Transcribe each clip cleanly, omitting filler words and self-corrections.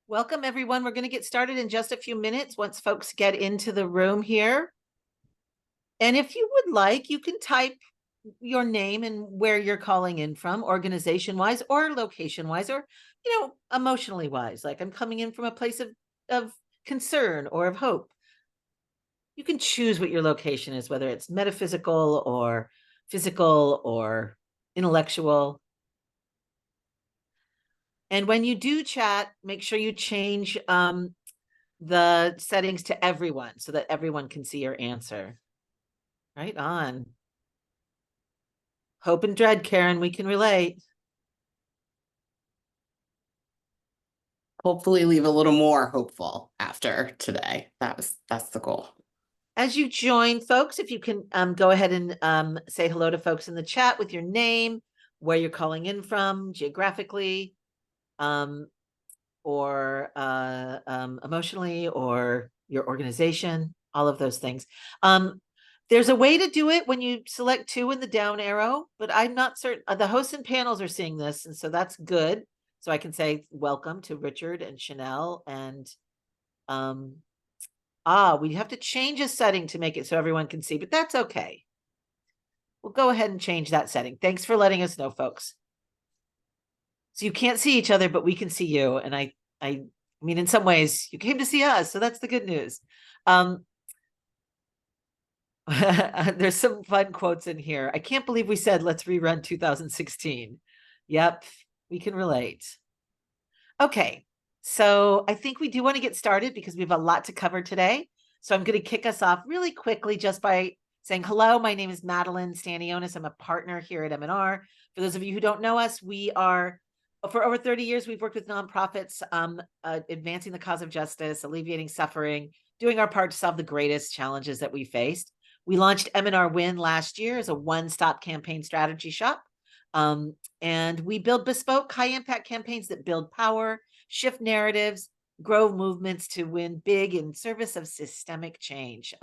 Welcome, everyone. We're going to get started in just a few minutes once folks get into the room here. And if you would like, you can type your name and where you're calling in from, organization-wise or location-wise, or, emotionally wise. Like, I'm coming in from a place of concern or of hope. You can choose what your location is, whether it's metaphysical or physical or intellectual. And when you do chat, make sure you change the settings to everyone so that everyone can see your answer. Right on. Hope and dread, Karen, we can relate. Hopefully leave a little more hopeful after today. That's the goal. As you join, folks, if you can go ahead and say hello to folks in the chat with your name, where you're calling in from geographically, or emotionally, or your organization, all of those things. There's a way to do it when you select 2 in the down arrow, but I'm not certain. The hosts and panels are seeing this, and so that's good. So I can say welcome to Richard and Chanel and we have to change a setting to make it so everyone can see, but that's okay. We'll go ahead and change that setting. Thanks for letting us know, folks. So you can't see each other, but we can see you. And I mean, in some ways, you came to see us, so that's the good news. There's some fun quotes in here. I can't believe we said, let's rerun 2016. Yep, we can relate. Okay, so I think we do want to get started because we have a lot to cover today. So I'm going to kick us off really quickly just by saying hello. My name is Madeline Stanionis. I'm a partner here at M&R. For those of you who don't know us, we are, for over 30 years, we've worked with nonprofits, advancing the cause of justice, alleviating suffering, doing our part to solve the greatest challenges that we faced. We launched M&R Win last year as a one-stop campaign strategy shop. And we build bespoke, high-impact campaigns that build power, shift narratives, grow movements to win big in service of systemic change.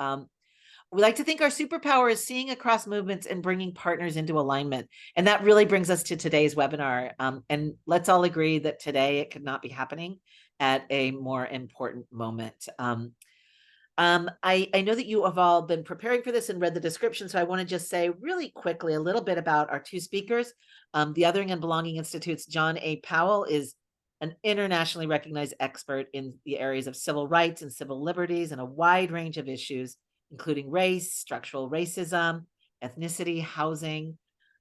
We like to think our superpower is seeing across movements and bringing partners into alignment. And that really brings us to today's webinar. And let's all agree that today it could not be happening at a more important moment. I know that you have all been preparing for this and read the description, so I want to just say really quickly a little bit about our 2 speakers. The Othering and Belonging Institute's John A. Powell is an internationally recognized expert in the areas of civil rights and civil liberties and a wide range of issues, including race, structural racism, ethnicity, housing,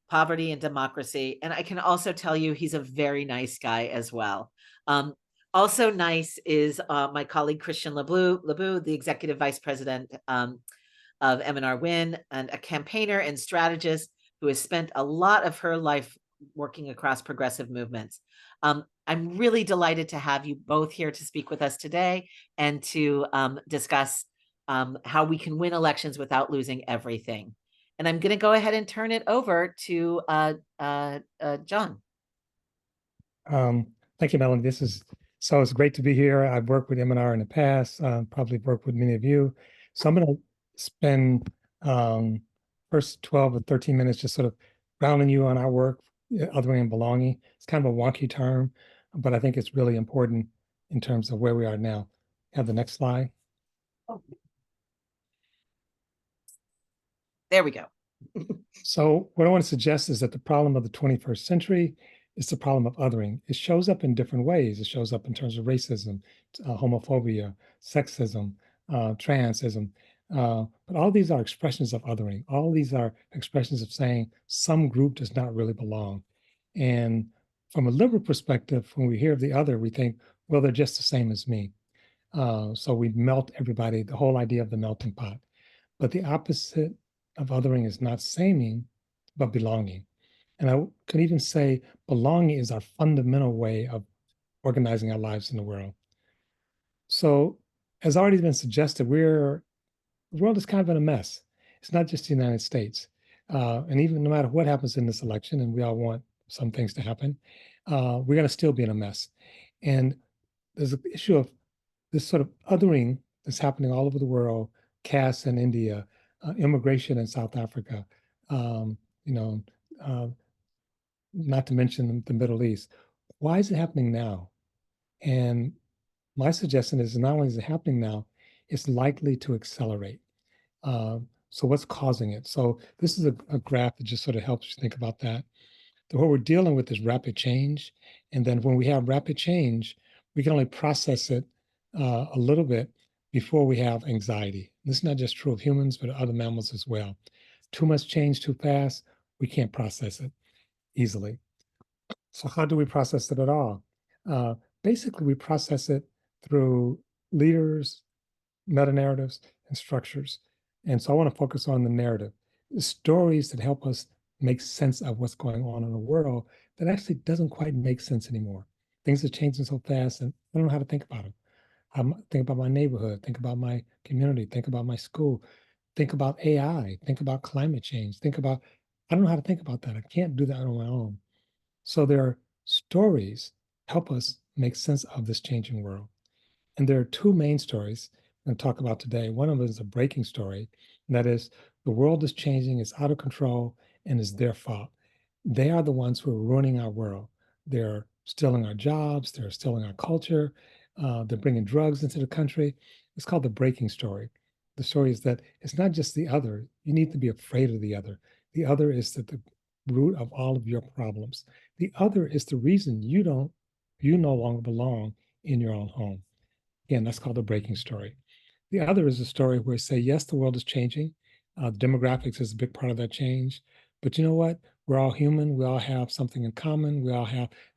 poverty, and democracy. And I can also tell you he's a very nice guy as well. Also nice is my colleague, Christian LoBue, the executive vice president of M&R Win, and a campaigner and strategist who has spent a lot of her life working across progressive movements. I'm really delighted to have you both here to speak with us today and to discuss how we can win elections without losing everything. And I'm going to go ahead and turn it over to John. Thank you, Melanie. It's great to be here. I've worked with M&R in the past, probably worked with many of you. So I'm going to spend first 12 or 13 minutes just sort of grounding you on our work, othering and belonging. It's kind of a wonky term, but I think it's really important in terms of where we are now. Have the next slide. There we go. So what I want to suggest is that the problem of the 21st century is the problem of othering. It shows up in different ways. It shows up in terms of racism, homophobia, sexism, transism. But all these are expressions of othering. All these are expressions of saying some group does not really belong. And from a liberal perspective, when we hear of the other, we think, well, they're just the same as me. So we melt everybody, the whole idea of the melting pot. But the opposite of othering is not saming, but belonging. And I could even say belonging is our fundamental way of organizing our lives in the world. So, as already been suggested, the world is kind of in a mess. It's not just the United States. And even no matter what happens in this election, and we all want some things to happen, we're going to still be in a mess. And there's an issue of this sort of othering that's happening all over the world, caste in India, immigration in South Africa, not to mention the Middle East. Why is it happening now? And My suggestion is not only is it happening now, it's likely to accelerate. So what's causing it? So this is a graph that just sort of helps you think about that. What we're dealing with is rapid change. And then when we have rapid change, we can only process it a little bit before we have anxiety. This is not just true of humans, but other mammals as well. Too much change too fast, we can't process it easily. So how do we process it at all? Uh, Basically, we process it through leaders, meta narratives, and structures. And so I want to focus on the narrative, the stories that help us make sense of what's going on in the world that actually doesn't quite make sense anymore. Things are changing so fast, and I don't know how to think about them. Think about my neighborhood, think about my community, think about my school, think about AI, think about climate change, I don't know how to think about that. I can't do that on my own. So there are stories help us make sense of this changing world. And there are two main stories I'm going to talk about today. One of them is a breaking story, and that is the world is changing, it's out of control, and it's their fault. They are the ones who are ruining our world. They're stealing our jobs, they're stealing our culture, they're bringing drugs into the country. It's called the breaking story. The story is that it's not just the other, you need to be afraid of the other. The other is at the root of all of your problems. The other is the reason you no longer belong in your own home. Again, that's called the breaking story. The other is a story where we say, yes, the world is changing. Demographics is a big part of that change. But you know what? We're all human. We all have something in common.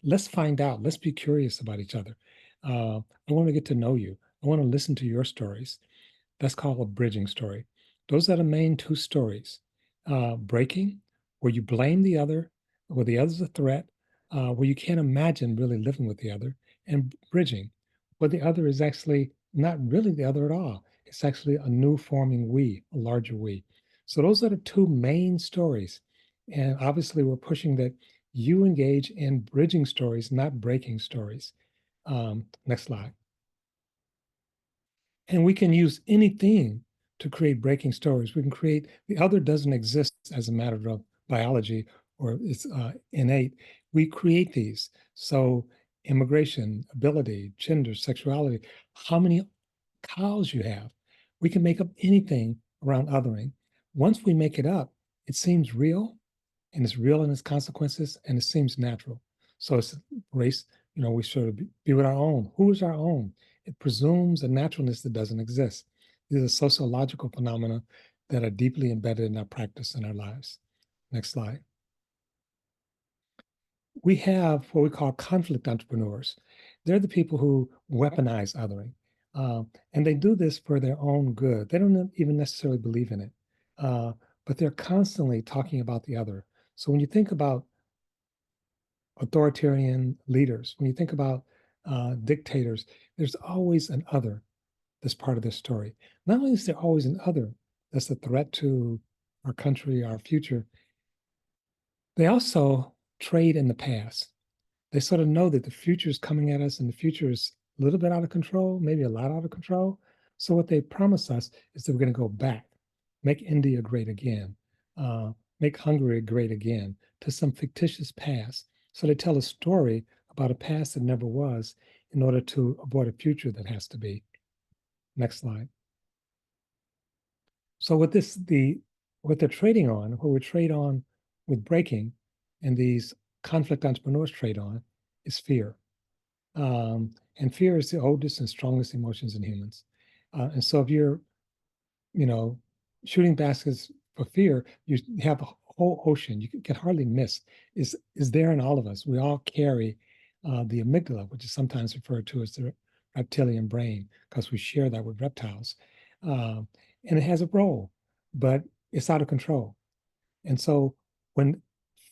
Let's find out. Let's be curious about each other. I want to get to know you. I want to listen to your stories. That's called a bridging story. Those are the main two stories. Breaking, where you blame the other, where the other's a threat, where you can't imagine really living with the other, and bridging, where the other is actually not really the other at all. It's actually a new forming we, a larger we. So those are the two main stories. And obviously, we're pushing that you engage in bridging stories, not breaking stories. Next slide. And we can use anything to create breaking stories. We can create, the other doesn't exist as a matter of biology or it's innate. We create these. So immigration, ability, gender, sexuality, how many cows you have. We can make up anything around othering. Once we make it up, it seems real, and it's real in its consequences, and it seems natural. So it's race, we sort of be with our own. Who is our own? It presumes a naturalness that doesn't exist. These are sociological phenomena that are deeply embedded in our practice and our lives. Next slide. We have what we call conflict entrepreneurs. They're the people who weaponize othering. And they do this for their own good. They don't even necessarily believe in it, but they're constantly talking about the other. So when you think about authoritarian leaders, when you think about dictators, there's always an other that's part of this story. Not only is there always an other that's a threat to our country, our future, they also trade in the past. They sort of know that the future is coming at us and the future is a little bit out of control, maybe a lot out of control. So what they promise us is that we're going to go back, make India great again, make Hungary great again, to some fictitious past. So they tell a story about a past that never was in order to avoid a future that has to be. Next slide. So what they're trading on, what we trade on with breaking, and these conflict entrepreneurs trade on, is fear. And fear is the oldest and strongest emotions in humans. And so if you're, shooting baskets for fear, you have a whole ocean. You can hardly miss. Is there in all of us. We all carry the amygdala, which is sometimes referred to as the reptilian brain, because we share that with reptiles. And it has a role, but it's out of control. And so when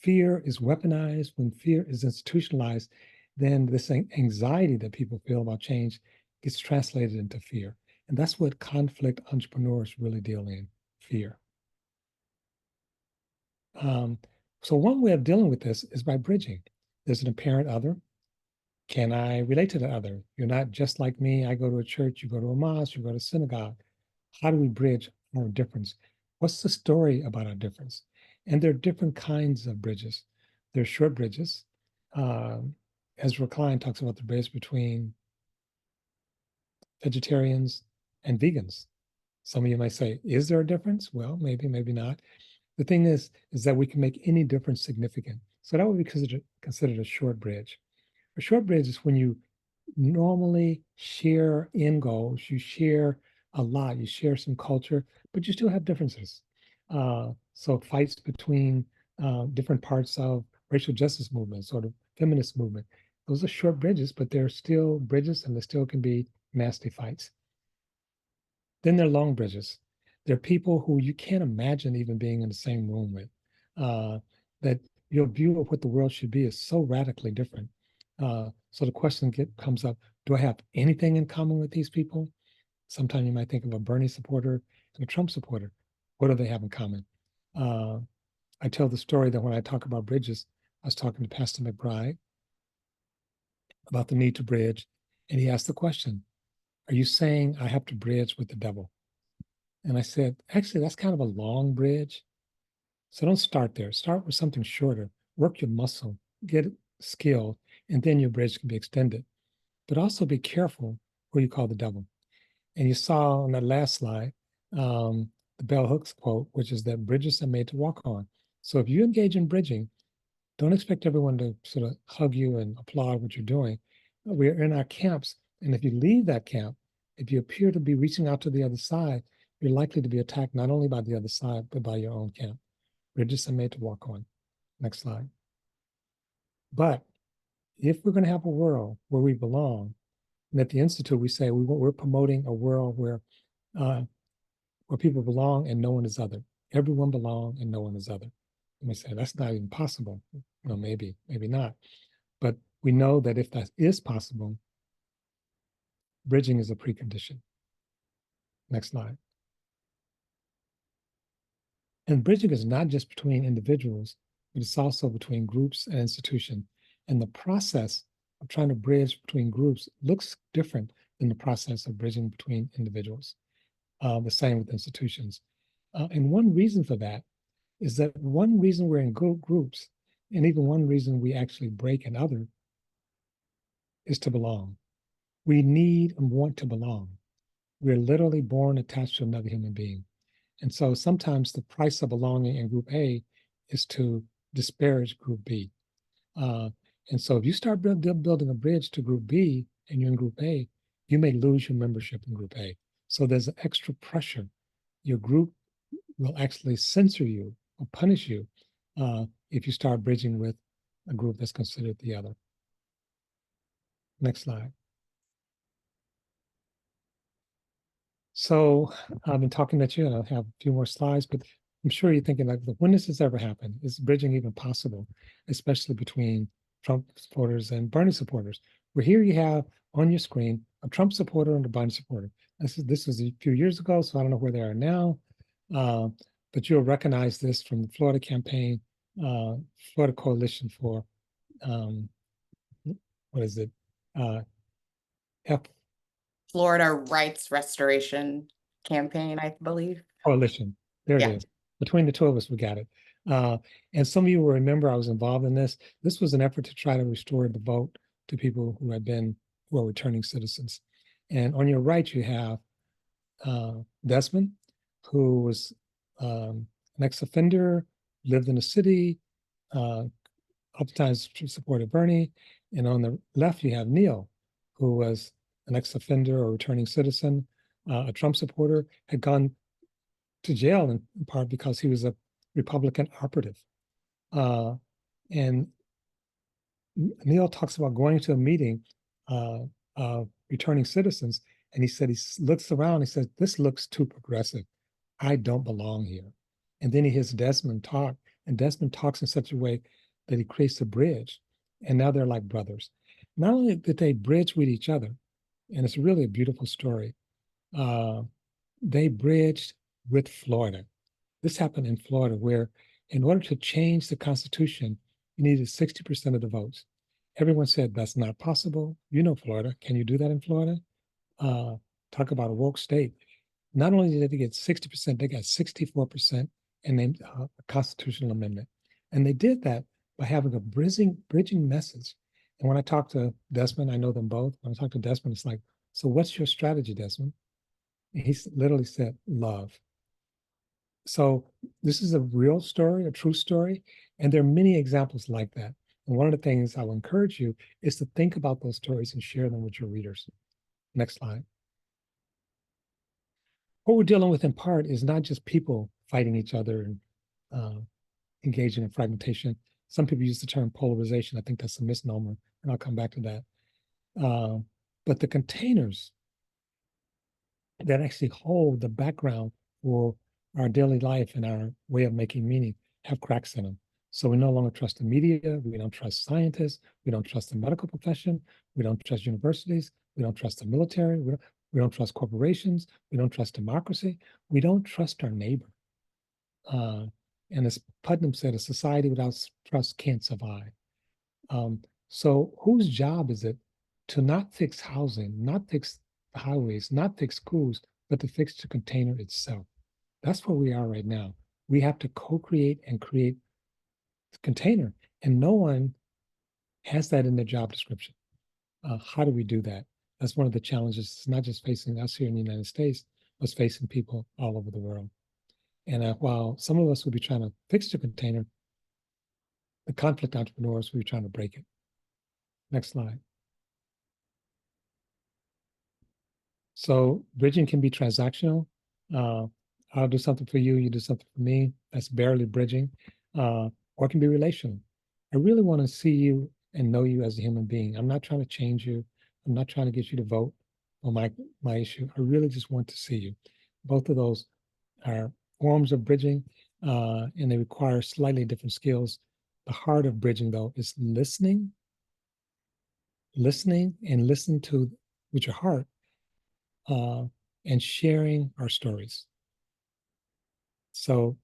fear is weaponized, when fear is institutionalized, then this anxiety that people feel about change gets translated into fear. And that's what conflict entrepreneurs really deal in, fear. So one way of dealing with this is by bridging. There's an apparent other. Can I relate to the other? You're not just like me. I go to a church, you go to a mosque, you go to synagogue. How do we bridge our difference? What's the story about our difference? And there are different kinds of bridges. There's short bridges. Ezra Klein talks about the bridge between vegetarians, and vegans. Some of you might say, is there a difference? Well, maybe, maybe not. The thing is that we can make any difference significant. So that would be considered a short bridge. A short bridge is when you normally share end goals, you share a lot, you share some culture, but you still have differences. So fights between different parts of racial justice movement, sort of feminist movement, those are short bridges, but they're still bridges and there still can be nasty fights. Then there are long bridges. There are people who you can't imagine even being in the same room with. That your view of what the world should be is so radically different. So the question comes up, do I have anything in common with these people? Sometimes you might think of a Bernie supporter and a Trump supporter. What do they have in common? I tell the story that when I talk about bridges, I was talking to Pastor McBride about the need to bridge, and he asked the question, are you saying I have to bridge with the devil? And I said, actually, that's kind of a long bridge. So don't start there. Start with something shorter. Work your muscle, get skill, and then your bridge can be extended. But also be careful who you call the devil. And you saw on that last slide, the bell hooks quote, which is that bridges are made to walk on. So if you engage in bridging, don't expect everyone to sort of hug you and applaud what you're doing. We're in our camps. And if you leave that camp, if you appear to be reaching out to the other side, you're likely to be attacked not only by the other side, but by your own camp. Bridges are made to walk on. Next slide. But if we're going to have a world where we belong, and at the Institute, we say we're promoting a world where people belong and no one is other. Everyone belong and no one is other. And we say that's not even possible. Well, maybe, maybe not. But we know that if that is possible, bridging is a precondition. Next slide. And bridging is not just between individuals, but it's also between groups and institutions. And the process of trying to bridge between groups looks different than the process of bridging between individuals. The same with institutions. And one reason for that is that one reason we're in groups, and even one reason we actually break in other, is to belong. We need and want to belong. We're literally born attached to another human being. And so sometimes the price of belonging in group A is to disparage group B. And so if you start building a bridge to group B and you're in group A, you may lose your membership in group A. So there's an extra pressure. Your group will actually censor you or punish you if you start bridging with a group that's considered the other. Next slide. So I've been talking to you, and I'll have a few more slides, but I'm sure you're thinking, like, when does this ever happen? Is bridging even possible, especially between Trump supporters and Bernie supporters? Where here you have on your screen a Trump supporter and a Bernie supporter. This was a few years ago, so I don't know where they are now, but you'll recognize this from the Florida campaign, Florida Coalition for, what is it? Florida Rights Restoration Campaign, I believe. Coalition. There Yeah. it is. Between the two of us, we got it. And some of you will remember I was involved in this. This was an effort to try to restore the vote to people who were returning citizens. And on your right, you have Desmond, who was an ex-offender, lived in the city, oftentimes supported Bernie. And on the left, you have Neil, who was an ex-offender or returning citizen, a Trump supporter, had gone to jail in part because he was a Republican operative. And Neil talks about going to a meeting of returning citizens, and he said he looks around, he says, this looks too progressive. I don't belong here. And then he hears Desmond talk, and Desmond talks in such a way that he creates a bridge, and now they're like brothers. Not only did they bridge with each other, and it's really a beautiful story, they bridged with Florida. This happened in Florida, where in order to change the Constitution, you needed 60% of the votes. Everyone said that's not possible. You know Florida. Can you do that in Florida? Talk about a woke state. Not only did they get 60%, they got 64% and named a constitutional amendment. And they did that by having a bridging message. And when I talk to Desmond, I know them both. When I talk to Desmond, it's like, So what's your strategy, Desmond? And he literally said, love. So this is a real story, a true story, and there are many examples like that. And one of the things I will encourage you is to think about those stories and share them with your readers. Next slide. What we're dealing with in part is not just people fighting each other and engaging in fragmentation. Some people use the term polarization. I think that's a misnomer, and I'll come back to that. But the containers that actually hold the background for our daily life and our way of making meaning have cracks in them. So we no longer trust the media, we don't trust scientists, we don't trust the medical profession, we don't trust universities, we don't trust the military, we don't trust corporations, we don't trust democracy, we don't trust our neighbor. And as Putnam said, a society without trust can't survive. So whose job is it to not fix housing, not fix the highways, not fix schools, but to fix the container itself? That's where we are right now. We have to co-create and create the container, and no one has that in their job description. How do we do that? That's one of the challenges. It's not just facing us here in the United States, but it's facing people all over the world. And while some of us will be trying to fix the container, the conflict entrepreneurs will be trying to break it. Next slide. So bridging can be transactional. I'll do something for you, you do something for me. That's barely bridging. Or it can be relational. I really want to see you and know you as a human being. I'm not trying to change you. I'm not trying to get you to vote on my issue. I really just want to see you. Both of those are forms of bridging, and they require slightly different skills. The heart of bridging, though, is listening and listen to with your heart, and sharing our stories. So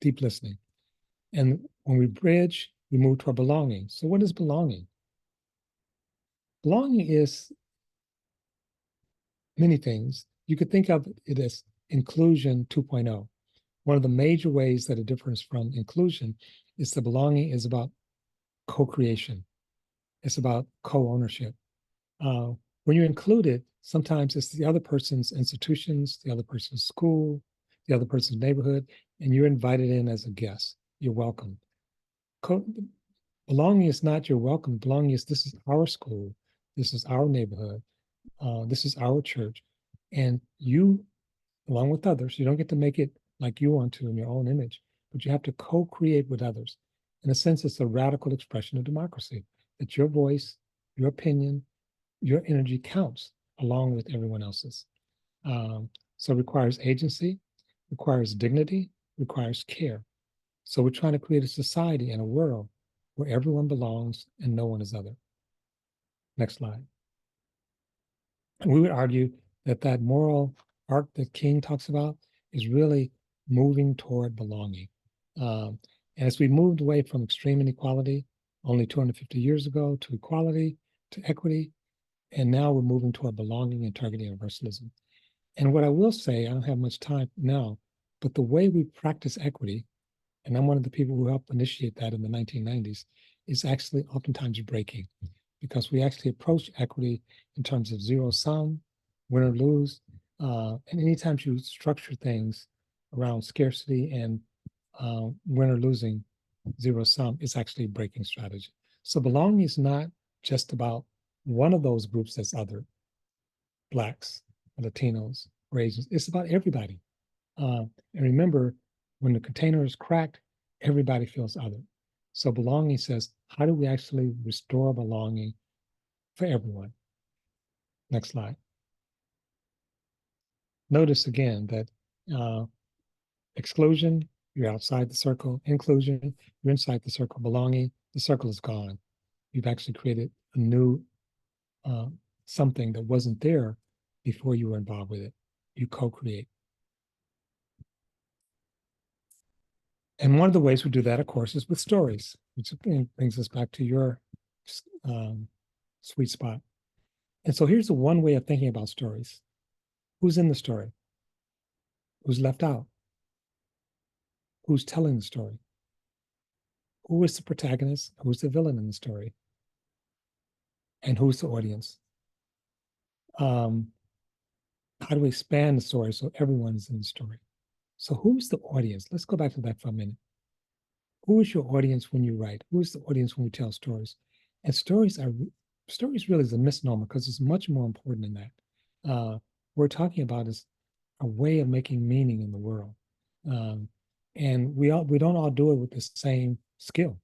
deep listening. And when we bridge, we move toward belonging. So what is belonging? Belonging is many things. You could think of it as inclusion 2.0. One of the major ways that it differs from inclusion is that belonging is about co-creation. It's about co-ownership. When you're included, sometimes it's the other person's institutions, the other person's school, the other person's neighborhood, and you're invited in as a guest. You're welcome. Belonging is not you're welcome. Belonging is this is our school, this is our neighborhood, this is our church, and you, along with others, you don't get to make it like you want to in your own image, but you have to co-create with others. In a sense, it's a radical expression of democracy, that your voice, your opinion, your energy counts along with everyone else's. So it requires agency, requires dignity, requires care. So we're trying to create a society and a world where everyone belongs and no one is other. Next slide. And we would argue that that moral arc that King talks about is really moving toward belonging. And as we moved away from extreme inequality only 250 years ago to equality, to equity, and now we're moving toward belonging and targeted universalism. And what I will say, I don't have much time now, but the way we practice equity, and I'm one of the people who helped initiate that in the 1990s, is actually oftentimes breaking, because we actually approach equity in terms of zero sum, win or lose. And anytime you structure things around scarcity and win or losing, zero sum, it's actually a breaking strategy. So belonging is not just about one of those groups that's other, Blacks, Latinos, or Asians. It's about everybody. And remember, when the container is cracked, everybody feels other. So belonging says, how do we actually restore belonging for everyone? Next slide. Notice again that exclusion, you're outside the circle. Inclusion, you're inside the circle. Belonging, the circle is gone. You've actually created a new something that wasn't there before you were involved with it. You co-create. And one of the ways we do that, of course, is with stories, which brings us back to your sweet spot. And so here's the one way of thinking about stories. Who's in the story? Who's left out? Who's telling the story? Who is the protagonist? Who's the villain in the story? And who's the audience? how do we expand the story so everyone's in the story? So who's the audience? Let's go back to that for a minute. Who is your audience when you write? Who is the audience when you tell stories? And stories really is a misnomer because it's much more important than that. We're talking about is a way of making meaning in the world. And we don't all do it with the same skill.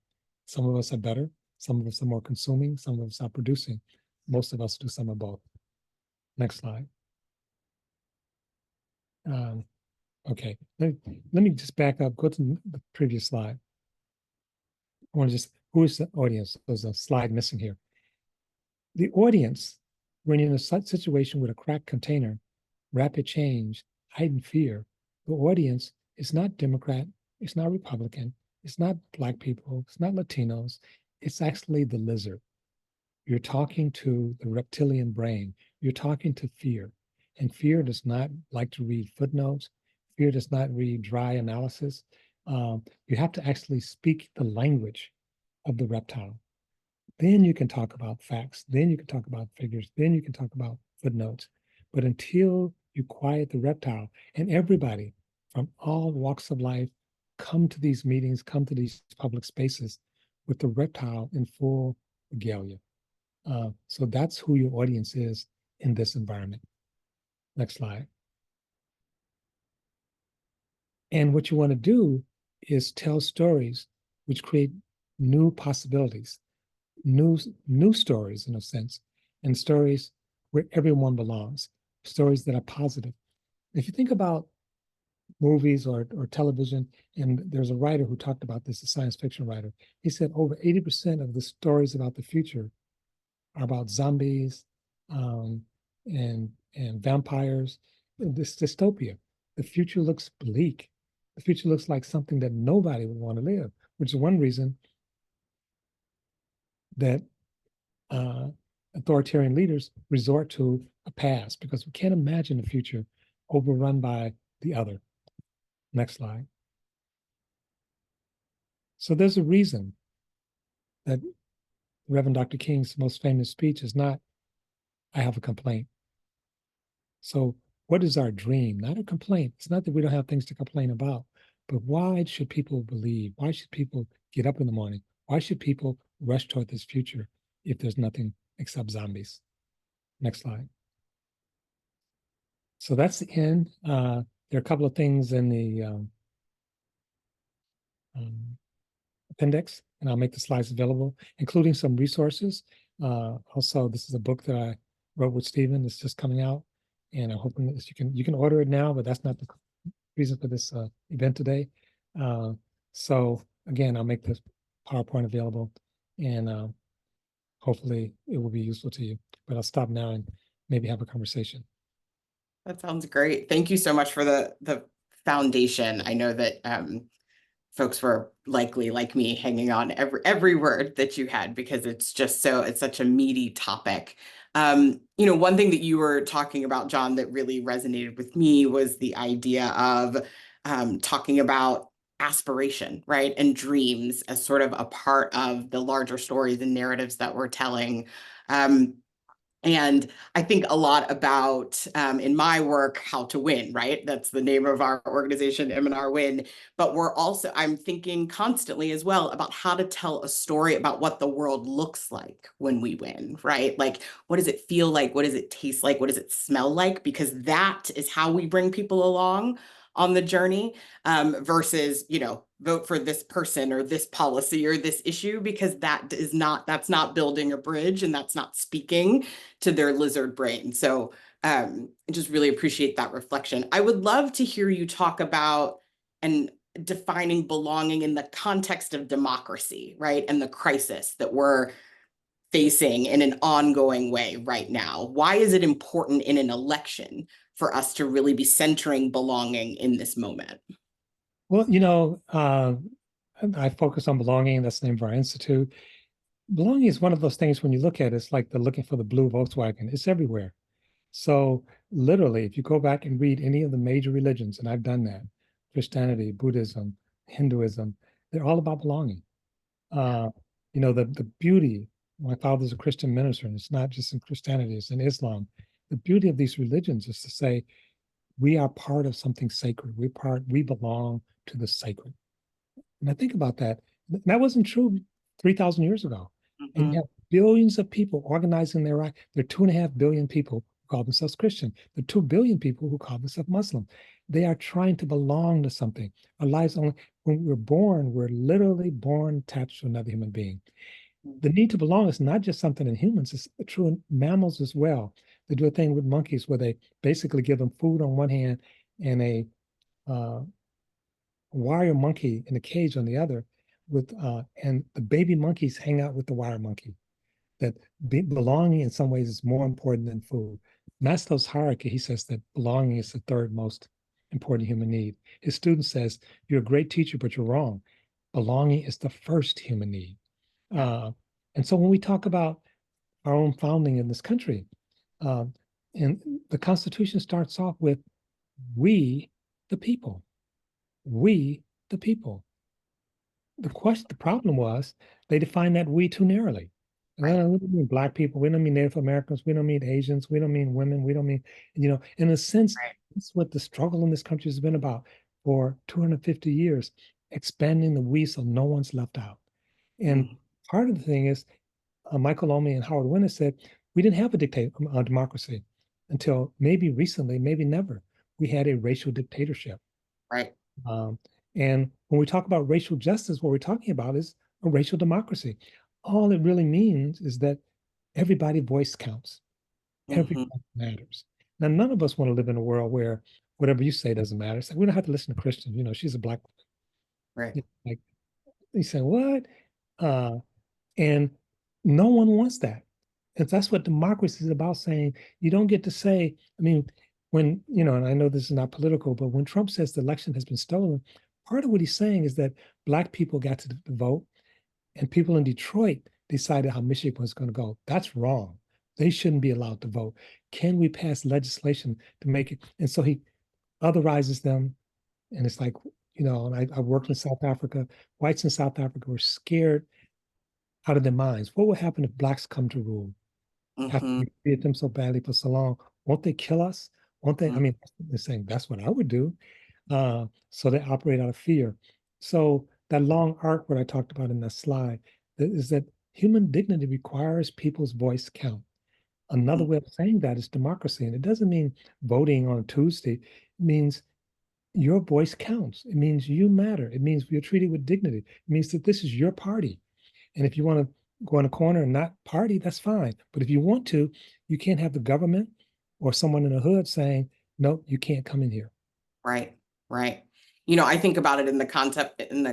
Some of us are better, some of us are more consuming, some of us are producing. Most of us do some of both. Next slide. Okay, let me just back up, go to the previous slide. I want to just, who is the audience? There's a slide missing here. The audience, when you're in a situation with a cracked container, rapid change, heightened fear, the audience is not Democrat, it's not Republican, it's not Black people, it's not Latinos, it's actually the lizard. You're talking to the reptilian brain, you're talking to fear. And fear does not like to read footnotes, fear does not read dry analysis. You have to actually speak the language of the reptile. Then you can talk about facts, then you can talk about figures, then you can talk about footnotes. But until you quiet the reptile, and everybody from all walks of life come to these meetings, come to these public spaces with the reptile in full regalia. So that's who your audience is in this environment. Next slide. And what you want to do is tell stories which create new possibilities, new stories in a sense, and stories where everyone belongs, stories that are positive. If you think about movies or television, and there's a writer who talked about this, a science fiction writer, he said over 80% of the stories about the future are about zombies and vampires, this dystopia. The future looks bleak. The future looks like something that nobody would want to live, which is one reason that authoritarian leaders resort to a past, because we can't imagine a future overrun by the other. Next slide. So there's a reason that Reverend Dr. King's most famous speech is not, I have a complaint. So what is our dream? Not a complaint. It's not that we don't have things to complain about, but why should people believe? Why should people get up in the morning? Why should people rush toward this future if there's nothing except zombies? Next slide. So that's the end. There are a couple of things in the appendix, and I'll make the slides available, including some resources. Also, this is a book that I wrote with Stephen. It's just coming out, and I'm hoping that you can order it now, but that's not the reason for this event today. So again, I'll make this PowerPoint available, and hopefully it will be useful to you. But I'll stop now and maybe have a conversation. That sounds great. Thank you so much for the foundation. I know that folks were likely, like me, hanging on every word that you had, because it's such a meaty topic. One thing that you were talking about, John, that really resonated with me was the idea of talking about aspiration, right? And dreams as sort of a part of the larger stories and narratives that we're telling. And I think a lot about, in my work, How to Win, right? That's the name of our organization, M&R Win. But I'm thinking constantly as well about how to tell a story about what the world looks like when we win, right? Like, what does it feel like? What does it taste like? What does it smell like? Because that is how we bring people along on the journey, versus, vote for this person or this policy or this issue, because that's not building a bridge, and that's not speaking to their lizard brain. So I just really appreciate that reflection. I would love to hear you talk about and defining belonging in the context of democracy, right? And the crisis that we're facing in an ongoing way right now. Why is it important in an election for us to really be centering belonging in this moment? Well, I focus on belonging. That's the name of our institute. Belonging is one of those things, when you look at it, it's like they're looking for the blue Volkswagen. It's everywhere. So literally, if you go back and read any of the major religions, and I've done that, Christianity, Buddhism, Hinduism, they're all about belonging. The beauty, my father's a Christian minister, and it's not just in Christianity, it's in Islam. The beauty of these religions is to say, we are part of something sacred. We belong to the sacred. And I think about that. That wasn't true 3,000 years ago. And you Mhm. have billions of people organizing their right. There are 2.5 billion people who call themselves Christian. There are 2 billion people who call themselves Muslim. They are trying to belong to something. Our lives only, when we're born, we're literally born attached to another human being. The need to belong is not just something in humans, it's true in mammals as well. They do a thing with monkeys where they basically give them food on one hand and a uh, wire monkey in a cage on the other, with and the baby monkeys hang out with the wire monkey. That belonging in some ways is more important than food. Maslow's hierarchy, he says that belonging is the third most important human need. His student says, you're a great teacher, but you're wrong. Belonging is the first human need. Yeah. Uh, and so when we talk about our own founding in this country, uh, and the Constitution starts off with we, the people, we, the people. The problem was they defined that we too narrowly. Right. We don't mean Black people, we don't mean Native Americans, we don't mean Asians, we don't mean women, we don't mean, in a sense, Right. that's what the struggle in this country has been about for 250 years, expanding the we so no one's left out. And Mhm. part of the thing is, Michael Olney and Howard Winter said, we didn't have a democracy until maybe recently, maybe never. We had a racial dictatorship. Right. Um, and when we talk about racial justice, what we're talking about is a racial democracy. All it really means is that everybody's voice counts. Every Mhm. voice matters. Now, none of us want to live in a world where whatever you say doesn't matter. So we don't have to listen to Christians. She's a Black. Right. Like you say, what? Uh, and no one wants that. And that's what democracy is about, saying you don't get to say, I mean, when, and I know this is not political, but when Trump says the election has been stolen, part of what he's saying is that Black people got to vote and people in Detroit decided how Michigan was going to go. That's wrong. They shouldn't be allowed to vote. Can we pass legislation to make it? And so he otherizes them. And it's like, and I worked in South Africa. Whites in South Africa were scared out of their minds. What would happen if Blacks come to rule after Mhm. we treated them so badly for so long? Won't they kill us? Won't they? I Mhm. mean, they're saying that's what I would do. So they operate out of fear. So that long arc, what I talked about in that slide, is that human dignity requires people's voice count. Another way of saying that is democracy. And it doesn't mean voting on a Tuesday. It means your voice counts. It means you matter. It means you're treated with dignity. It means that this is your party. And if you want to go in a corner and not party, that's fine. But if you want to, you can't have the government or someone in the hood saying, no, you can't come in here. Right. Right. I think about it in the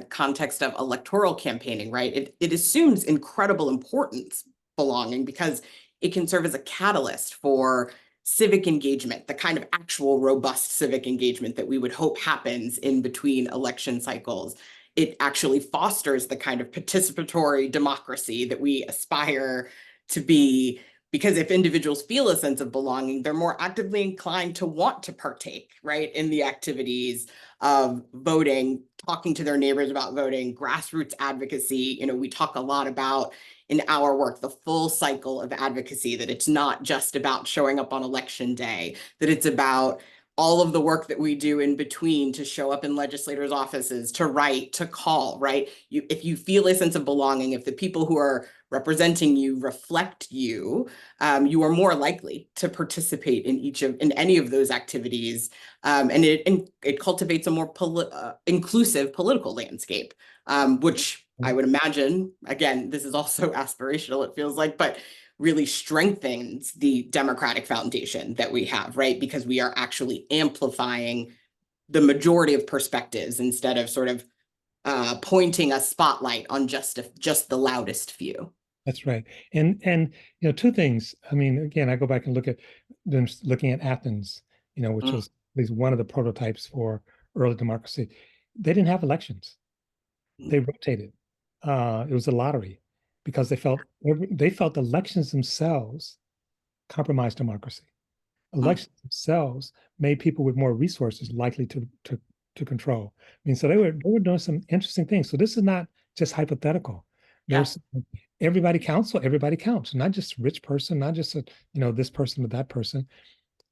context of electoral campaigning, right? It assumes incredible importance, belonging, because it can serve as a catalyst for civic engagement, the kind of actual robust civic engagement that we would hope happens in between election cycles. It actually fosters the kind of participatory democracy that we aspire to be, because if individuals feel a sense of belonging, they're more actively inclined to want to partake, right, in the activities of voting, talking to their neighbors about voting, grassroots advocacy. We talk a lot about in our work the full cycle of advocacy, that it's not just about showing up on election day, that it's about all of the work that we do in between to show up in legislators' offices, to write, to call, right? If you feel a sense of belonging, if the people who are representing you reflect you, you are more likely to participate in any of those activities, and it cultivates a more inclusive political landscape, which I would imagine, again, this is also aspirational, it feels like, but really strengthens the democratic foundation that we have, right? Because we are actually amplifying the majority of perspectives instead of sort of pointing a spotlight on just the loudest few. That's right. And two things. I mean, again, I go back and look at them looking at Athens, which Mm. was at least one of the prototypes for early democracy. They didn't have elections. They rotated. It was a lottery because they felt elections themselves compromised democracy. Mm. Elections themselves made people with more resources likely to control. I mean, so they were doing some interesting things. So this is not just hypothetical. Yeah. There's everybody counts, so everybody counts, not just rich person, not just this person or that person.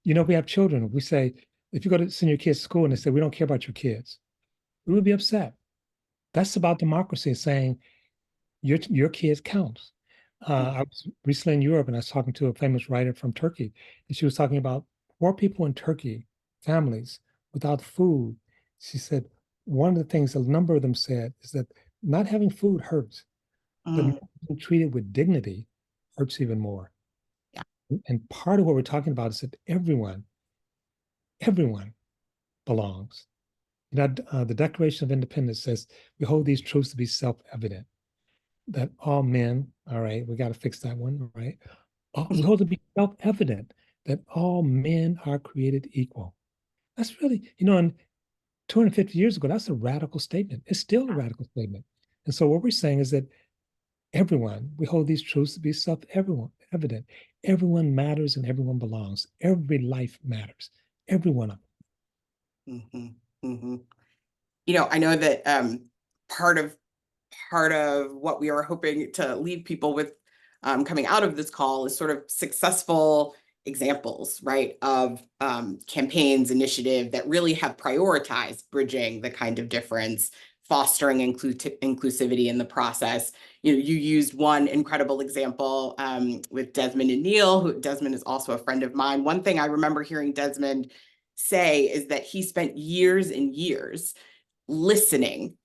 We have children. We say, if you go to send your kids to school and they say, we don't care about your kids, we would be upset. That's about democracy, saying your kids counts. I was recently in Europe and I was talking to a famous writer from Turkey, and she was talking about poor people in Turkey, families without food. She said one of the things a number of them said is that not having food hurts, but Mm, not being treated with dignity hurts even more. yeah. And part of what we're talking about is that everyone belongs. The Declaration of Independence says we hold these truths to be self-evident, that all men, all right, we got to fix that one, all right? We hold it to be self-evident that all men are created equal. That's really, and 250 years ago, that's a radical statement. It's still a radical statement. And so what we're saying is that we hold these truths to be self-evident. Everyone matters and everyone belongs. Every life matters. Every one of them. I know that part of what we are hoping to leave people with coming out of this call is sort of successful examples, right, of campaigns, initiative that really have prioritized bridging the kind of difference, fostering inclusivity in the process. You used one incredible example with Desmond and Neil, who Desmond is also a friend of mine. One thing I remember hearing Desmond say is that he spent years and years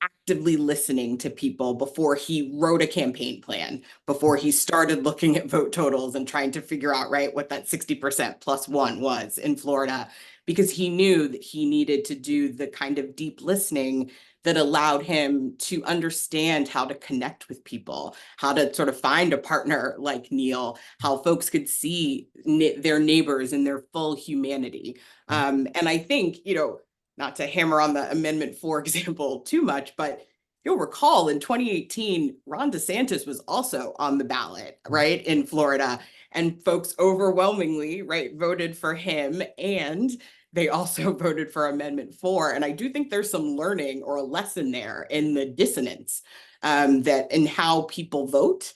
actively listening to people before he wrote a campaign plan, before he started looking at vote totals and trying to figure out, right, what that 60% plus one was in Florida, because he knew that he needed to do the kind of deep listening that allowed him to understand how to connect with people, how to sort of find a partner like Neil, how folks could see their neighbors in their full humanity. And I think, not to hammer on the Amendment 4 example too much, but you'll recall in 2018, Ron DeSantis was also on the ballot, right, in Florida. And folks overwhelmingly, right, voted for him. And they also voted for Amendment 4. And I do think there's some learning or a lesson there in the dissonance that in how people vote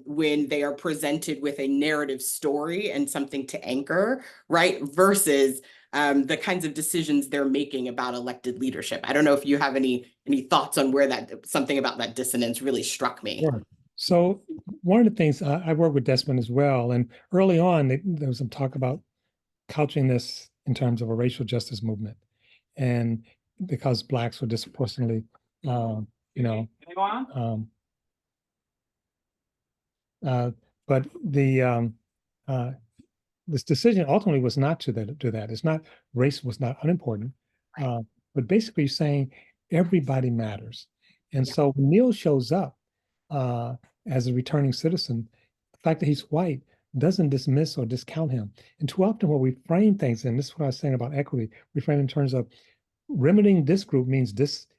when they are presented with a narrative story and something to anchor, right, versus the kinds of decisions they're making about elected leadership. I don't know if you have any thoughts on where something about that dissonance really struck me. Sure. So one of the things I work with Desmond as well, and early on there was some talk about couching this in terms of a racial justice movement, and because blacks were disproportionately, you know, um, but this decision ultimately was not to that. It's not, race was not unimportant, but basically saying everybody matters. And so when Neil shows up as a returning citizen, the fact that he's white doesn't dismiss or discount him. And too often what we frame things, and this is what I was saying about equity, we frame in terms of remedying this group means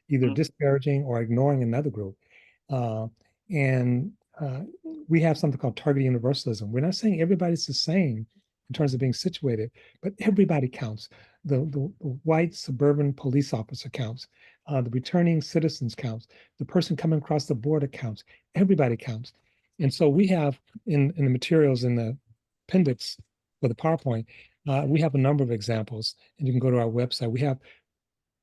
either disparaging or ignoring another group. Uh, and we have something called target universalism. We're not saying everybody's the same in terms of being situated, but everybody counts. The white suburban police officer counts. The returning citizens counts. The person coming across the border counts. Everybody counts. And so we have in the materials in the appendix for the PowerPoint, we have a number of examples, and you can go to our website.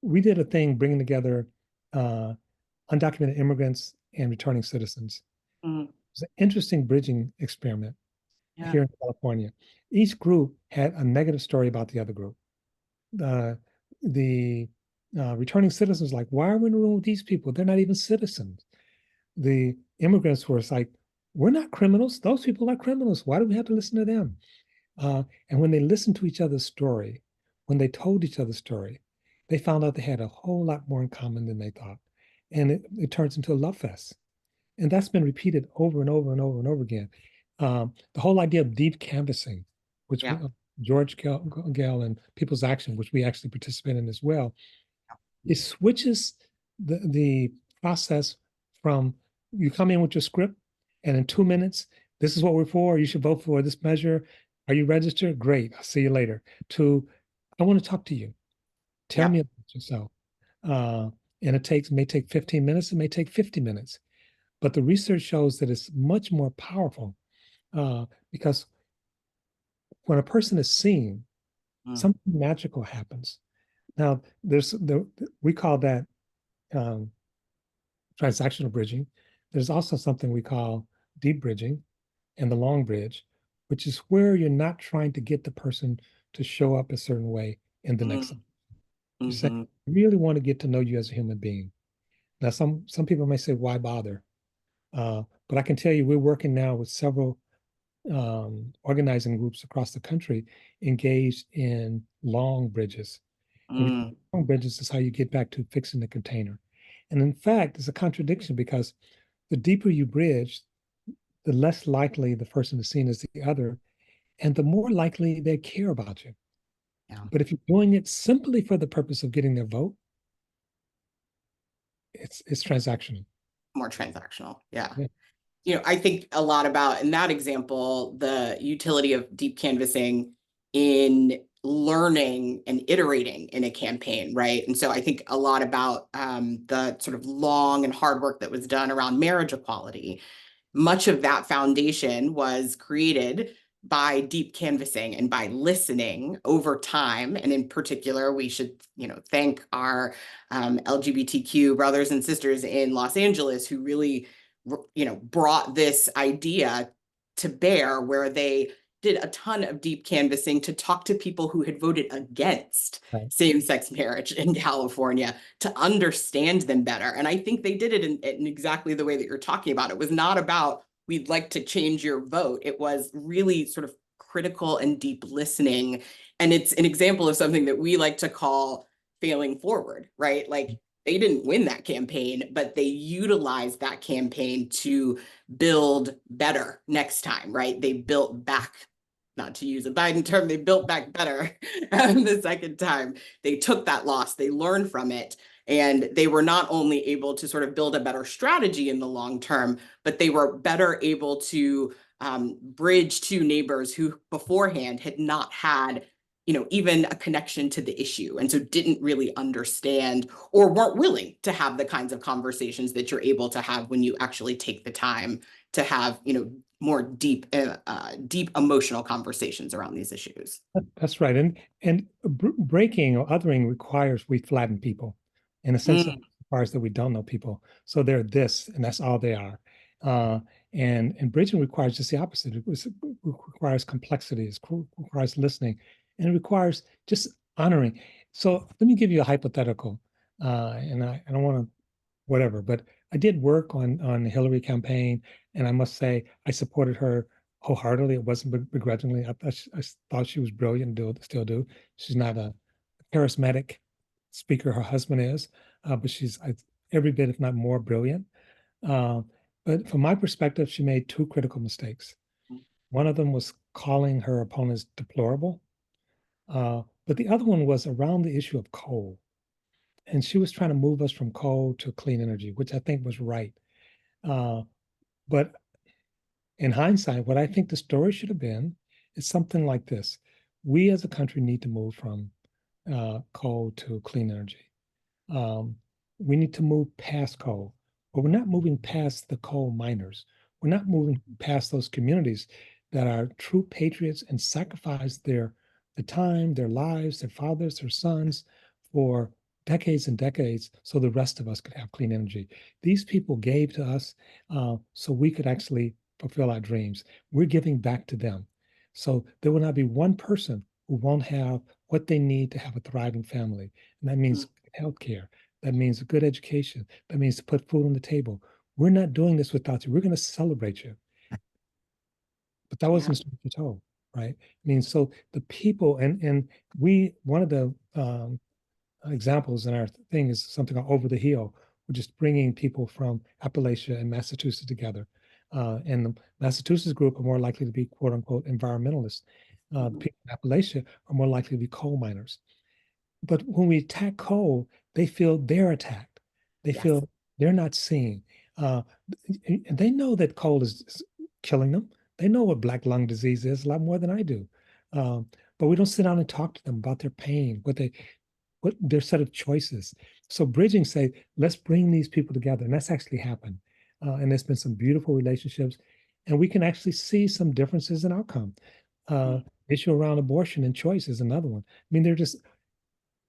We did a thing bringing together undocumented immigrants and returning citizens. It's an interesting bridging experiment here in California. Each group had a negative story about the other group. The returning citizens like, why are we in a room with these people? They're not even citizens. The immigrants were like, we're not criminals. Those people are criminals. Why do we have to listen to them? And when they listened to each other's story, when they told each other's story, they found out they had a whole lot more in common than they thought. And it turns into a love fest. And that's been repeated over and over and over and over again. The whole idea of deep canvassing, which George Gale and People's Action, which we actually participate in as well, it switches the process from you come in with your script, and in 2 minutes, this is what we're for. You should vote for this measure. Are you registered? Great. I'll see you later. To, I want to talk to you. Tell me about yourself. And it may take 15 minutes. It may take 50 minutes. But the research shows that it's much more powerful because when a person is seen, something magical happens. Now, we call that um, transactional bridging. There's also something we call deep bridging and the long bridge, which is where you're not trying to get the person to show up a certain way in the next. You say, I really want to get to know you as a human being. Now, some people may say, why bother? But I can tell you, we're working now with several organizing groups across the country engaged in long bridges. And long bridges is how you get back to fixing the container. And in fact, it's a contradiction because the deeper you bridge, the less likely the person is seen as the other, and the more likely they care about you. Yeah. But if you're doing it simply for the purpose of getting their vote, it's transactional. More transactional. Yeah. Yeah. You know, I think a lot about, in that example, the utility of deep canvassing in learning and iterating in a campaign, right? And so I think a lot about the sort of long and hard work that was done around marriage equality. Much of that foundation was created by deep canvassing and by listening over time. And in particular, we should, thank our LGBTQ brothers and sisters in Los Angeles who really, brought this idea to bear, where they did a ton of deep canvassing to talk to people who had voted against same-sex marriage in California to understand them better. And I think they did it in exactly the way that you're talking about. It was not about, we'd like to change your vote. It was really sort of critical and deep listening. And it's an example of something that we like to call failing forward, right? Like, they didn't win that campaign, but they utilized that campaign to build better next time, right? They built back, not to use a Biden term, they built back better the second time. They took that loss, they learned from it, and they were not only able to sort of build a better strategy in the long term, but they were better able to bridge to neighbors who beforehand had not had even a connection to the issue, and so didn't really understand or weren't willing to have the kinds of conversations that you're able to have when you actually take the time to have more deep emotional conversations around these issues. That's right. And breaking or othering requires we flatten people. In a sense, it requires that we don't know people. So they're this, and that's all they are. And bridging requires just the opposite. It requires complexity, it requires listening, and it requires just honoring. So let me give you a hypothetical. And I don't want to whatever, but I did work on the Hillary campaign, and I must say I supported her wholeheartedly. It wasn't begrudgingly. I thought she was brilliant, still do. She's not a charismatic speaker. Her husband is, but she's every bit, if not more, brilliant. But from my perspective, she made two critical mistakes. One of them was calling her opponents deplorable, but the other one was around the issue of coal. And she was trying to move us from coal to clean energy, which I think was right. But in hindsight, what I think the story should have been is something like this. We as a country need to move from coal to clean energy. We need to move past coal, but we're not moving past the coal miners. We're not moving past those communities that are true patriots and sacrifice the time, their lives, their fathers, their sons for decades and decades so the rest of us could have clean energy. These people gave to us so we could actually fulfill our dreams. We're giving back to them. So there will not be one person who won't have what they need to have a thriving family. And that means healthcare. That means a good education. That means to put food on the table. We're not doing this without you. We're going to celebrate you. But that wasn't what you're told, right? I mean, so the people and one of the examples in our thing is something called Over the Hill, which is bringing people from Appalachia and Massachusetts together. And the Massachusetts group are more likely to be quote unquote environmentalists. The people in Appalachia are more likely to be coal miners. But when we attack coal, they feel they're attacked. They feel they're not seen. And they know that coal is killing them. They know what black lung disease is a lot more than I do. But we don't sit down and talk to them about their pain, what their set of choices. So bridging say, let's bring these people together. And that's actually happened. and there's been some beautiful relationships, and we can actually see some differences in outcome. Issue around abortion and choice is another one. I mean, they're just,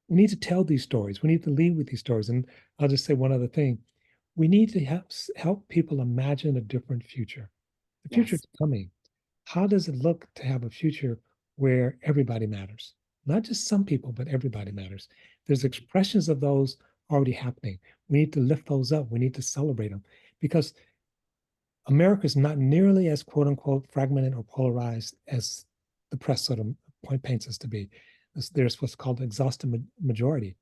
we need to tell these stories. We need to lead with these stories. And I'll just say one other thing. We need to help people imagine a different future. The future Yes. is coming. How does it look to have a future where everybody matters? Not just some people, but everybody matters. There's expressions of those already happening. We need to lift those up. We need to celebrate them because America is not nearly as quote unquote fragmented or polarized as the press sort of paints us to be. There's what's called the exhaustive majority.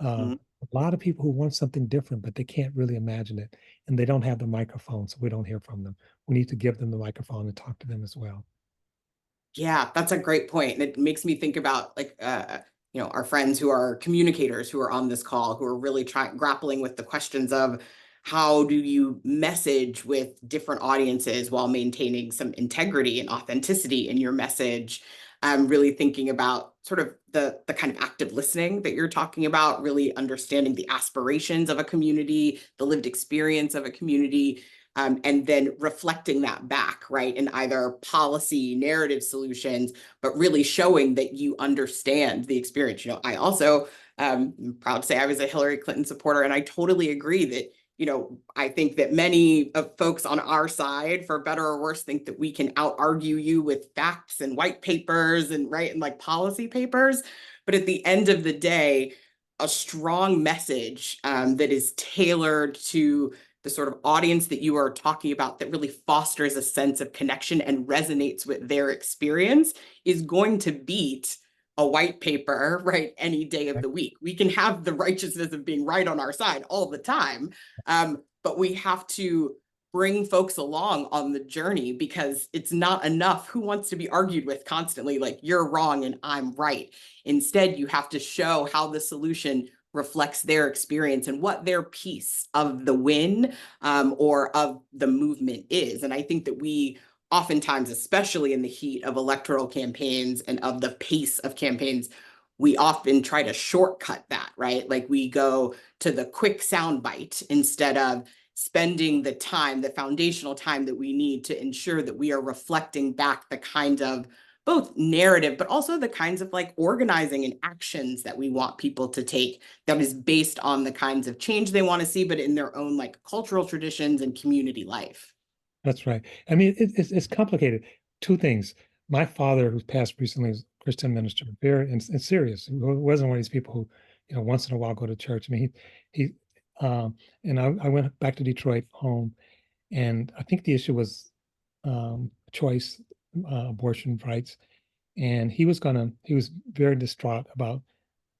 Mhm. A lot of people who want something different, but they can't really imagine it, and they don't have the microphone, so we don't hear from them. We need to give them the microphone and talk to them as well. Yeah, that's a great point. And it makes me think about like our friends who are communicators who are on this call who are really trying grappling with the questions of how do you message with different audiences while maintaining some integrity and authenticity in your message. I'm really thinking about sort of the kind of active listening that you're talking about, really understanding the aspirations of a community, the lived experience of a community, and then reflecting that back, right, in either policy, narrative solutions, but really showing that you understand the experience. I also am proud to say I was a Hillary Clinton supporter, and I totally agree that, I think that many of folks on our side, for better or worse, think that we can out argue you with facts and white papers and right and like policy papers. But at the end of the day, a strong message that is tailored to the sort of audience that you are talking about that really fosters a sense of connection and resonates with their experience is going to beat a white paper, right, any day of the week. We can have the righteousness of being right on our side all the time, but we have to bring folks along on the journey because it's not enough. Who wants to be argued with constantly like you're wrong and I'm right? Instead, you have to show how the solution reflects their experience and what their piece of the win or of the movement is. And I think that we oftentimes, especially in the heat of electoral campaigns and of the pace of campaigns, we often try to shortcut that, right? Like we go to the quick soundbite instead of spending the time, the foundational time that we need to ensure that we are reflecting back the kind of both narrative, but also the kinds of like organizing and actions that we want people to take that is based on the kinds of change they want to see, but in their own like cultural traditions and community life. That's right. I mean, it's complicated. Two things. My father, who's passed recently, is a Christian minister, very and serious. He wasn't one of these people who, once in a while go to church. I mean, and I went back to Detroit home, and I think the issue was choice, abortion rights, and he was very distraught about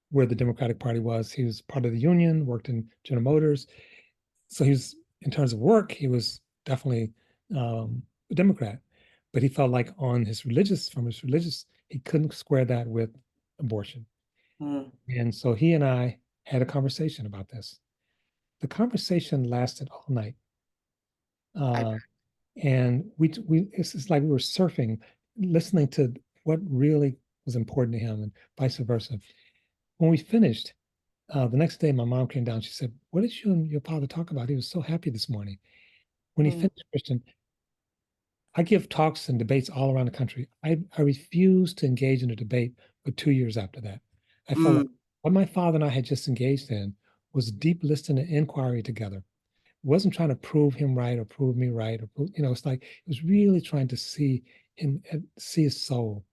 where the Democratic Party was. He was part of the union, worked in General Motors, so he was, in terms of work, he was definitely a Democrat, but he felt like from his religious, he couldn't square that with abortion. Mm. And so he and I had a conversation about this. The conversation lasted all night. I, Uh, and it's like we were surfing, listening to what really was important to him and vice versa. When we finished, the next day, my mom came down. She said, "What did you and your father talk about? He was so happy this morning." When he mm, finished, Christian, I give talks and debates all around the country. I refused to engage in a debate for 2 years after that. I felt like mm, what my father and I had just engaged in was deep listening and inquiry together. It wasn't trying to prove him right or prove me right or it's like it was really trying to see him, see his soul.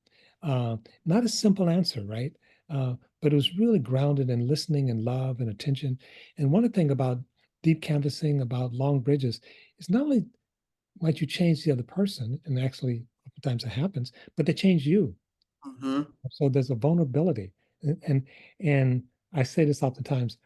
Not a simple answer, right? But it was really grounded in listening and love and attention. And one thing about deep canvassing, about long bridges, is not only might you change the other person, and actually oftentimes it happens, but they change you. mhm, So there's a vulnerability. And I say this oftentimes.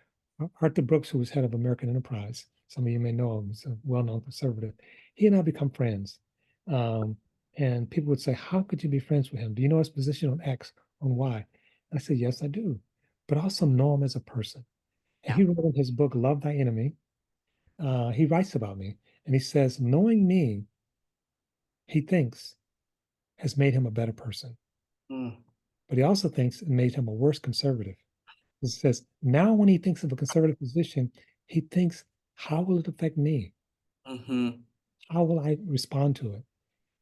Arthur Brooks, who was head of American Enterprise, some of you may know him, he's a well-known conservative. He and I become friends. Um, and people would say, "How could you be friends with him? Do you know his position on X, on Y?" I say, "Yes, I do." But I also know him as a person. And yeah. he wrote in his book, Love Thy Enemy, he writes about me. And he says, knowing me, he thinks has made him a better person. Mm, But he also thinks it made him a worse conservative. He says, now when he thinks of a conservative position, he thinks, how will it affect me? Mm-hmm. How will I respond to it?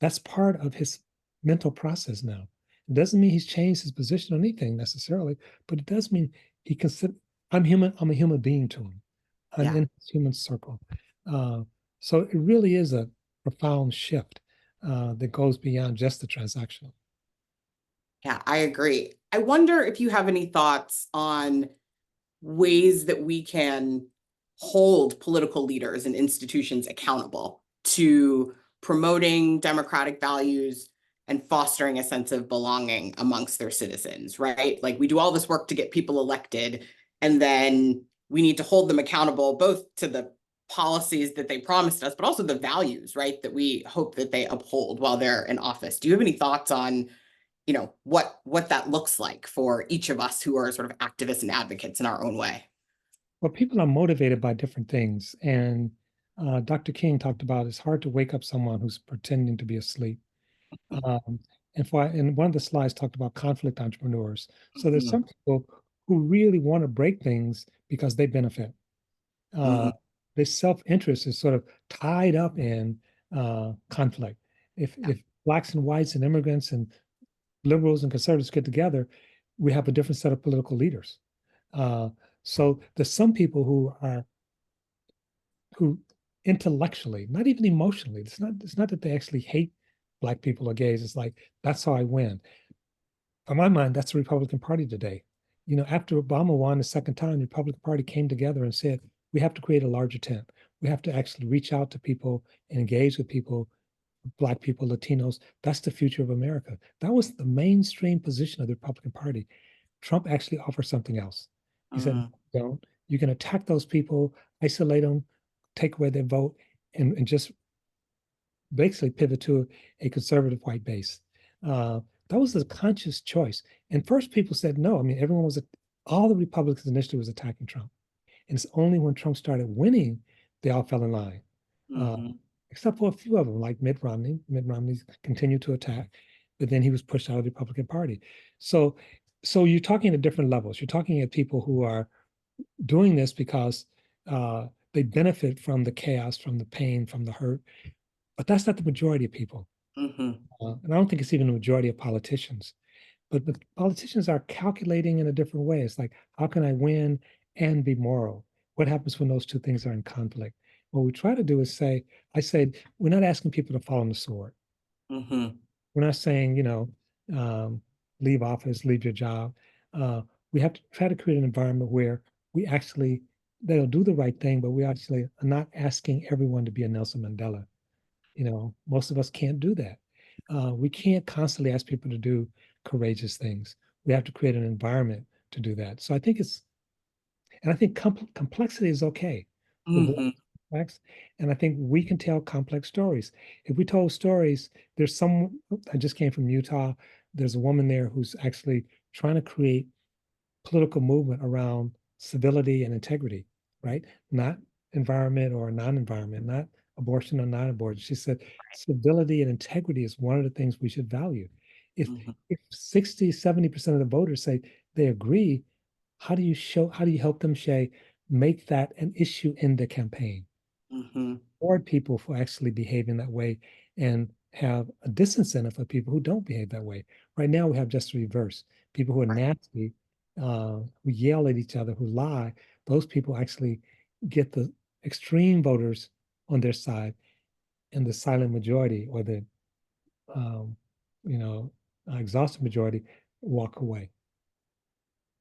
That's part of his mental process now. It doesn't mean he's changed his position on anything necessarily, but it does mean he consider I'm human. I'm a human being to him. I'm Yeah. in his human circle. Uh, so it really is a profound shift that goes beyond just the transactional. Yeah, I agree. I wonder if you have any thoughts on ways that we can hold political leaders and institutions accountable to promoting democratic values and fostering a sense of belonging amongst their citizens, right? Like we do all this work to get people elected, and then we need to hold them accountable both to the policies that they promised us, but also the values, right, that we hope that they uphold while they're in office. Do you have any thoughts on what that looks like for each of us who are sort of activists and advocates in our own way? Well, people are motivated by different things. And Dr. King talked about it's hard to wake up someone who's pretending to be asleep. Um, and one of the slides talked about conflict entrepreneurs. So there's Mm-hmm. some people who really want to break things because they benefit. Mm-hmm. Uh, their self-interest is sort of tied up in conflict. Yeah. If blacks and whites and immigrants and liberals and conservatives get together, we have a different set of political leaders. Uh, so there's some people who intellectually, not even emotionally, it's not that they actually hate black people or gays. It's like that's how I win. On my mind, that's the Republican Party today. After Obama won the second time, the Republican Party came together and said, we have to create a larger tent. We have to actually reach out to people and engage with people, Black people, Latinos. That's the future of America. That was the mainstream position of the Republican Party. Trump actually offered something else. He said, Mm-hmm. don't. You can attack those people, isolate them, take away their vote, and just basically pivot to a conservative white base. That was a conscious choice. And first, people said no. I mean, all the Republicans initially was attacking Trump, and it's only when Trump started winning they all fell in line. Uh, Mm-hmm. except for a few of them, like Mitt Romney. Mitt Romney continued to attack, but then he was pushed out of the Republican Party. So, so you're talking at different levels. You're talking at people who are doing this because they benefit from the chaos, from the pain, from the hurt, but that's not the majority of people. Mm-hmm. And I don't think it's even the majority of politicians. But the politicians are calculating in a different way. It's like, how can I win and be moral? What happens when those two things are in conflict? What we try to do is I said, we're not asking people to fall on the sword. Mm-hmm. We're not saying, um, leave office, leave your job. We have to try to create an environment where they'll do the right thing, but we actually are not asking everyone to be a Nelson Mandela. Most of us can't do that. We can't constantly ask people to do courageous things. We have to create an environment to do that. So I think complexity is okay. The world Mm-hmm. is complex, and I think we can tell complex stories. If we told stories, I just came from Utah. There's a woman there who's actually trying to create political movement around civility and integrity, right? Not environment or non-environment, not abortion or non-abortion. She said civility and integrity is one of the things we should value. If Mm-hmm. if 60, 70% of the voters say they agree, how do you help them make that an issue in the campaign? Mm-hmm. Reward people for actually behaving that way and have a disincentive for people who don't behave that way. Right now, we have just the reverse. People who are Right. nasty, who yell at each other, who lie, those people actually get the extreme voters on their side, and the silent majority or the um, you know exhausted majority walk away.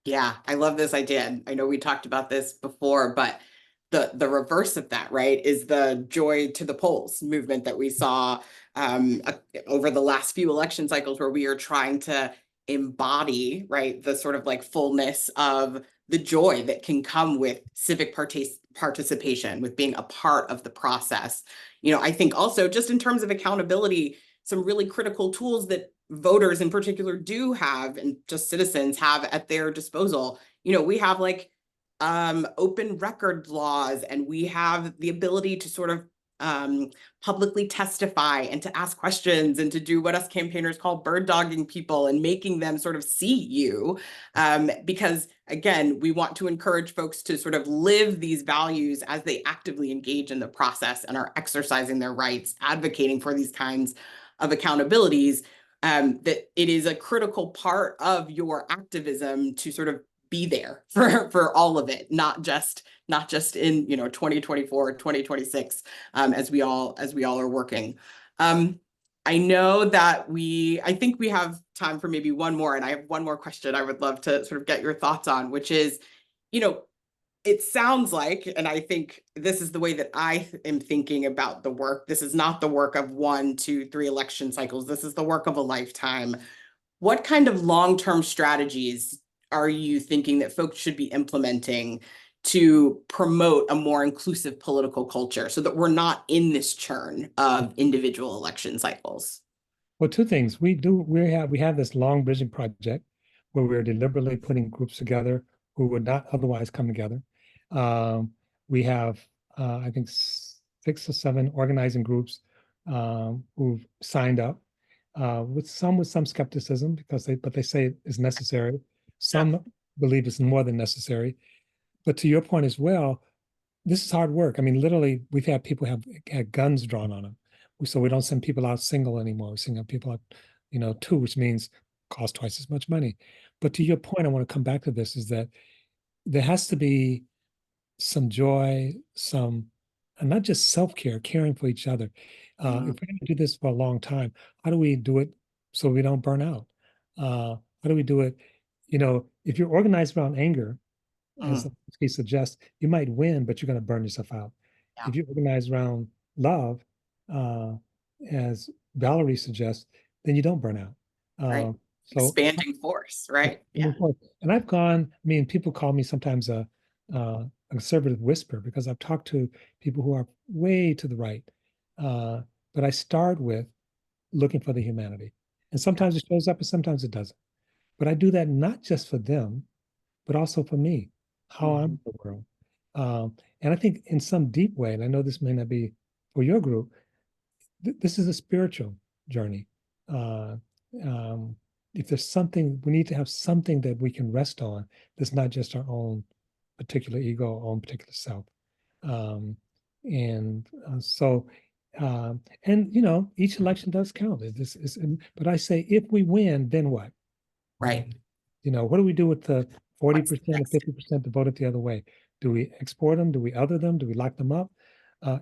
Yeah, I love this idea. I know we talked about this before, but the reverse of that, right, is the joy to the polls movement that we saw over the last few election cycles, where we are trying to embody, right, the sort of like fullness of the joy that can come with civic participation, with being a part of the process. I think also just in terms of accountability, some really critical tools that voters in particular do have, and just citizens have at their disposal. We have like open record laws, and we have the ability to sort of publicly testify and to ask questions and to do what us campaigners call bird dogging people and making them sort of see you. Because again, we want to encourage folks to sort of live these values as they actively engage in the process and are exercising their rights, advocating for these kinds of accountabilities. That it is a critical part of your activism to sort of be there for all of it, not just in 2024, 2026, as we all are working. I know that I think we have time for maybe one more, and I have one more question I would love to sort of get your thoughts on, which is, it sounds like, and I think this is the way that I am thinking about the work. This is not the work of 1, 2, 3 election cycles. This is the work of a lifetime. What kind of long-term strategies are you thinking that folks should be implementing to promote a more inclusive political culture so that we're not in this churn of individual election cycles? Well, two things. We have this long bridging project where we're deliberately putting groups together who would not otherwise come together. We have, I think, 6 or 7 organizing groups who've signed up, with some skepticism because they say it's necessary. Some believe it's more than necessary. But to your point as well, this is hard work. I mean, literally, we've had people had guns drawn on them. So we don't send people out single anymore. We send out people out, 2, which means cost twice as much money. But to your point, I want to come back to this, is that there has to be some joy, and not just self-care, caring for each other. If we're going to do this for a long time, how do we do it so we don't burn out? How do we do it? If you're organized around anger, as he suggests, you might win, but you're going to burn yourself out. Yeah. If you organize around love, as Valerie suggests, then you don't burn out. Right. So expanding force, right? Yeah. And I've gone, people call me sometimes a conservative whisper because I've talked to people who are way to the right. But I start with looking for the humanity. And sometimes it shows up and sometimes it doesn't. But I do that not just for them, but also for me, how I'm in the world. And I think in some deep way, and I know this may not be for your group, this is a spiritual journey. If there's something, we need to have something that we can rest on that's not just our own particular ego, our own particular self. Each election does count. But I say, if we win, then what? Right. What do we do with the 40% or 50% that voted the other way? Do we export them? Do we other them? Do we lock them up?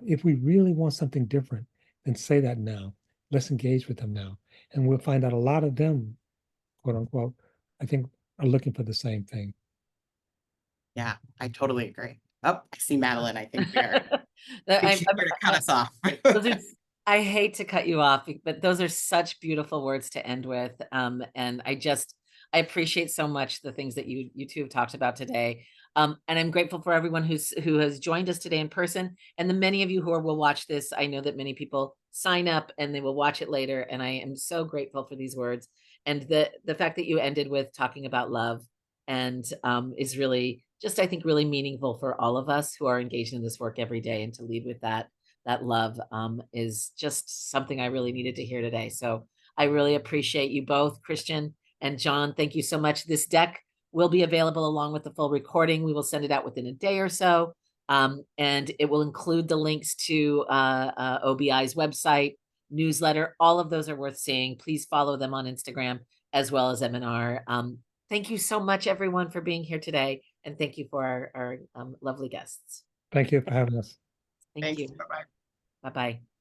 If we really want something different, then say that now. Let's engage with them now. And we'll find out a lot of them, quote unquote, I think are looking for the same thing. Yeah, I totally agree. Oh, I see Madeline. I think she's here to cut us off. I hate to cut you off, but those are such beautiful words to end with. And I appreciate so much the things that you two have talked about today. And I'm grateful for everyone who has joined us today in person, and the many of you who will watch this. I know that many people sign up and they will watch it later, and I am so grateful for these words and the fact that you ended with talking about love, and is really just, I think, really meaningful for all of us who are engaged in this work every day, and to lead with that love is just something I really needed to hear today. So I really appreciate you both, Christian and John. Thank you so much. This deck will be available along with the full recording. We will send it out within a day or so. And it will include the links to OBI's website, newsletter. All of those are worth seeing. Please follow them on Instagram as well as M&R. Thank you so much, everyone, for being here today. And thank you for our lovely guests. Thank you for having us. Thank you. Bye-bye. Bye-bye.